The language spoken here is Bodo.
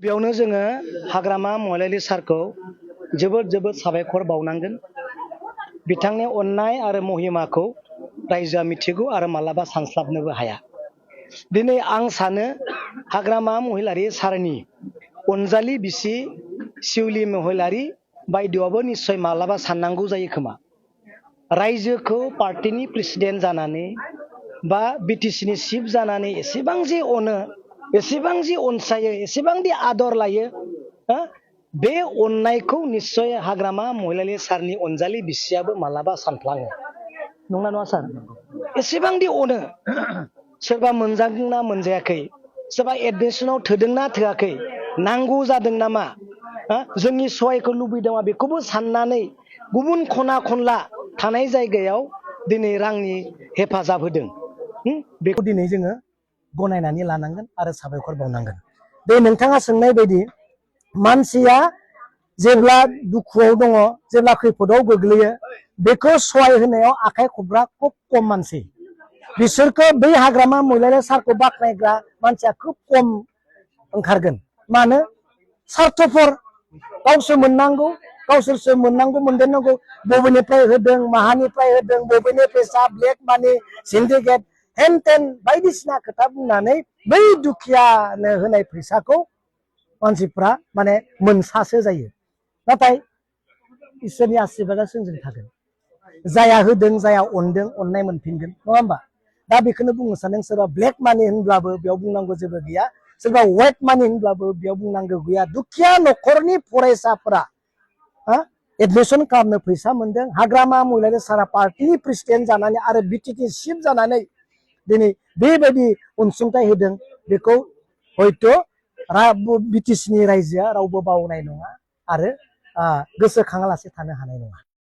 बेयावनो जोङो हाग्रामा महिलारि सारखौ जोबोद साबायखर बावनांगोन। बिथांनि अननाय आरो महिमाखौ रायजोआ मिथिगौ आरो मालाबा सानस्लाबनोबो हाया। दिनै आं सानो हाग्रामा महिलारि सारनि अनजालि बिसि शिउली महिलारि बायदियाबो निश्चय मालाबा साननांगौ जायो खोमा। रायजोखौ पार्टीनि प्रेसिडेन्ट जानानै बा बिटिसिनि चिफ जानानै एसेबां जे अनो, एसेबां जे अनसायो, एसेबां दि आदर लायो, बे अननायखौ निश्चय हाग्रामा महिलारि सारनि अनजालि बिसियाबो मालाबा सानफ्लाङो। नंगौना नङा सार? एसेबां दि अनो, सोरबा मोनजादोंना मोनजायाखै, सोरबा एडमिसनाव थोदोंना थोआखै, नांगौ जादों नामा, जोंनि सहायखौ लुबैदों बेखौबो साननानै गुबुन खना खनला थानाय जायगायाव दिनै रांनि हेफाजाब होदों। बेखौ दिनै जोङो गनायनानै लानांगोन आरो साबायखर बावनांगोन। बे नोंथाङा सोंनाय बायदि मानसिया जेब्ला दुखुआव दङ, जेब्ला खैफोदाव गोग्लैयो, बेखौ सहाय होनायाव आखाइ खबग्रा खुब खम मानसि। बिसोरखौ बै हाग्रामा महिलारि सारखौ बाख्नायग्रा मानसिया खुब खम ओंखारगोन। मानो? सार्थफर, गावसोर मोननांगौ, गावसोरसो मोननांगौ मोनदेरनांगौ, बबेनिफ्राय होदों, माहानिफ्राय होदों, बबेनि फैसा, ब्लेक मानि, सिन्डिकेट, हेन टेन बायदिसिना खोथा बुंनानै बै दुखियानो होनाय फैसाखौ मानसिफ्रा माने मोनसासो जायो। नाथाय इसोरनि आशीर्बादा जोंजों थागोन। जाया होदों, जाया अनदों, अननाय मोनफिनगोन। नङा होमबा? दा बेखौनो बुंनो सानदों, सोरबा ब्लेक मानि होनब्लाबो बेयाव बुंनांगौ जेबो गैया, सोरबा व्हाइट मानि होनब्लाबो बेयाव बुंनांगौ गैया। दुखिया न'खरनि फरायसाफोरा एडमिसन खालामनो फैसा मोनदों। हाग्रामा महिलारि सारा पार्टीनि प्रेसिडेन्ट जानानै आरो बिटिसि चिफ जानानै दिनै बेबायदि अनसुंथाइ होदों। बेखौ हयथ' बिटिसिनि रायजोआ रावबो बावनाय नङा आरो गोसोखाङालासे थानो हानाय नङा।